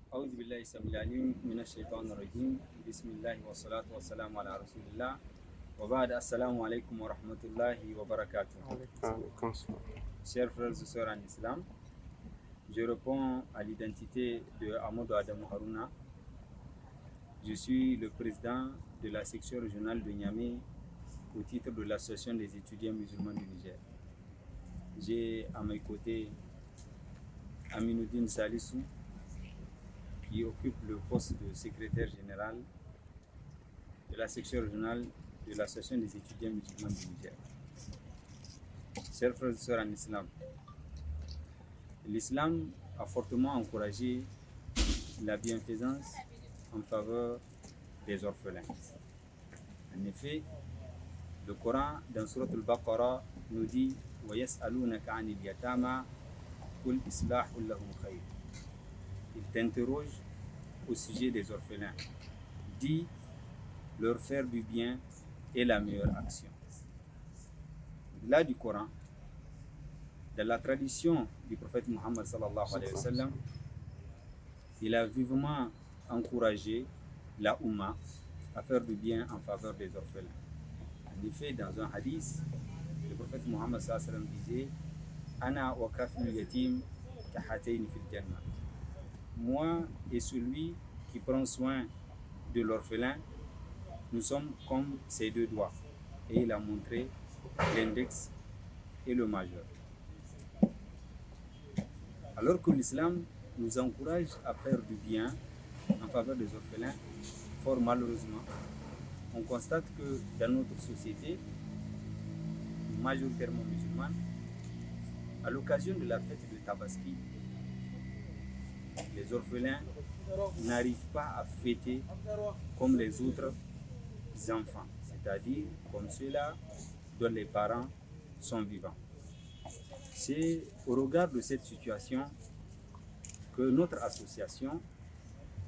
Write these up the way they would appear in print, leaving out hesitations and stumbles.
أعوذ بالله السميع العليم من الشيطان الرجيم بسم الله والصلاة والسلام على رسول الله وبعد السلام عليكم ورحمة الله وبركاته. Chers frères et sœurs en islam, je réponds à l'identité de Amadou Adam Harouna. Je suis le président de la section régionale de Niamey au titre de l'association des étudiants musulmans du Niger. J'ai à mes côtés Aminuddin Salissou qui occupe le poste de secrétaire général de la section régionale de l'association des étudiants musulmans du Niger. Chers frères et sœurs en islam, l'islam a fortement encouragé la bienfaisance en faveur des orphelins. En effet, le Coran dans Surat al-Baqarah nous dit « Wa yas'alunaka 'anil yatama qul islahu lahum khayr » Il t'interroge au sujet des orphelins. Dis, leur faire du bien est la meilleure action. Là du Coran, dans la tradition du prophète Muhammad sallallahu alayhi wa sallam, il a vivement encouragé la Oumma à faire du bien en faveur des orphelins. En effet, dans un hadith, le prophète Muhammad sallallahu alayhi wa sallam disait « Ana wa kafil yatim kahatayn fil jannah » Moi et celui qui prend soin de l'orphelin, nous sommes comme ces deux doigts. Et il a montré l'index et le majeur. Alors que l'islam nous encourage à faire du bien en faveur des orphelins, fort malheureusement, on constate que dans notre société, majoritairement musulmane, à l'occasion de la fête de Tabaski, les orphelins n'arrivent pas à fêter comme les autres enfants, c'est-à-dire comme ceux-là dont les parents sont vivants. C'est au regard de cette situation que notre association,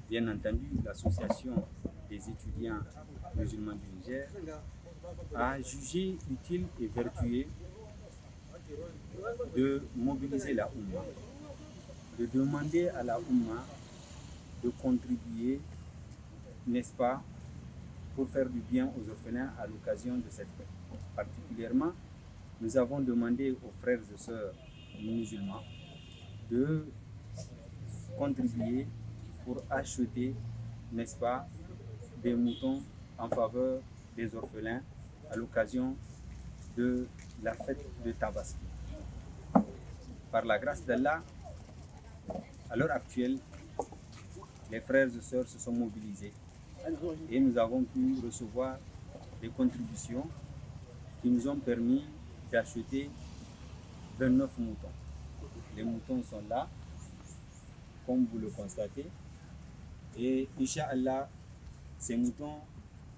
bien entendu l'association des étudiants musulmans du Niger, a jugé utile et vertueux de mobiliser la Oumma, de demander à la Oumma de contribuer, n'est-ce pas, pour faire du bien aux orphelins à l'occasion de cette fête. Particulièrement, nous avons demandé aux frères et sœurs musulmans de contribuer pour acheter, n'est-ce pas, des moutons en faveur des orphelins à l'occasion de la fête de Tabaski. Par la grâce d'Allah, à l'heure actuelle, les frères et sœurs se sont mobilisés et nous avons pu recevoir des contributions qui nous ont permis d'acheter 29 moutons. Les moutons sont là, comme vous le constatez, et Inch'Allah, ces moutons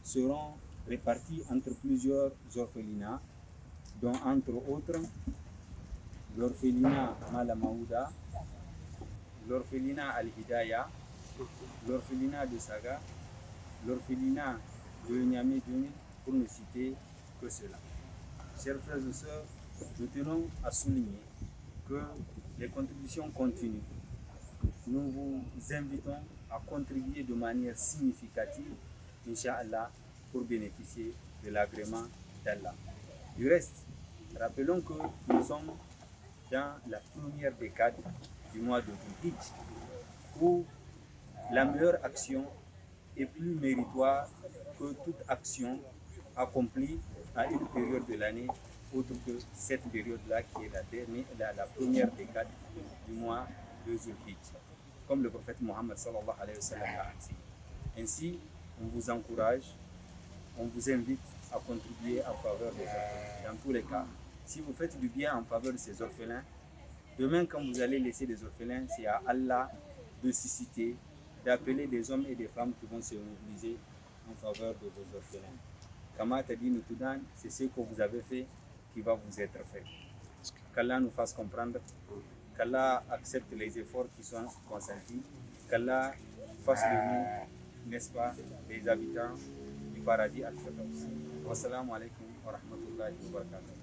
seront répartis entre plusieurs orphelinats, dont entre autres l'orphelinat Malamaouda, l'orphelinat Al-Hidaya, l'orphelinat de Saga, l'orphelinat de Niamey 2000, pour ne citer que cela. Chers frères et sœurs, nous tenons à souligner que les contributions continuent. Nous vous invitons à contribuer de manière significative, Inch'Allah, pour bénéficier de l'agrément d'Allah. Du reste, rappelons que nous sommes dans la première décade du mois de Dhul-Hijj, où la meilleure action est plus méritoire que toute action accomplie à une période de l'année autre que cette période-là qui est la première décade du mois de Dhul-Hijj, comme le prophète Mohammed sallallahu alayhi wa sallam l'a dit. Ainsi, on vous encourage, on vous invite à contribuer en faveur des orphelins. Dans tous les cas, si vous faites du bien en faveur de ces orphelins, demain quand vous allez laisser des orphelins, c'est à Allah de susciter, d'appeler des hommes et des femmes qui vont se mobiliser en faveur de vos orphelins. Kama Tadine Toudan, c'est ce que vous avez fait qui va vous être fait. Qu'Allah nous fasse comprendre, qu'Allah accepte les efforts qui sont consentis, qu'Allah fasse de nous, n'est-ce pas, les habitants du paradis al-Firdaus. Wassalamu alaikum wa rahmatullahi wa barakatuh.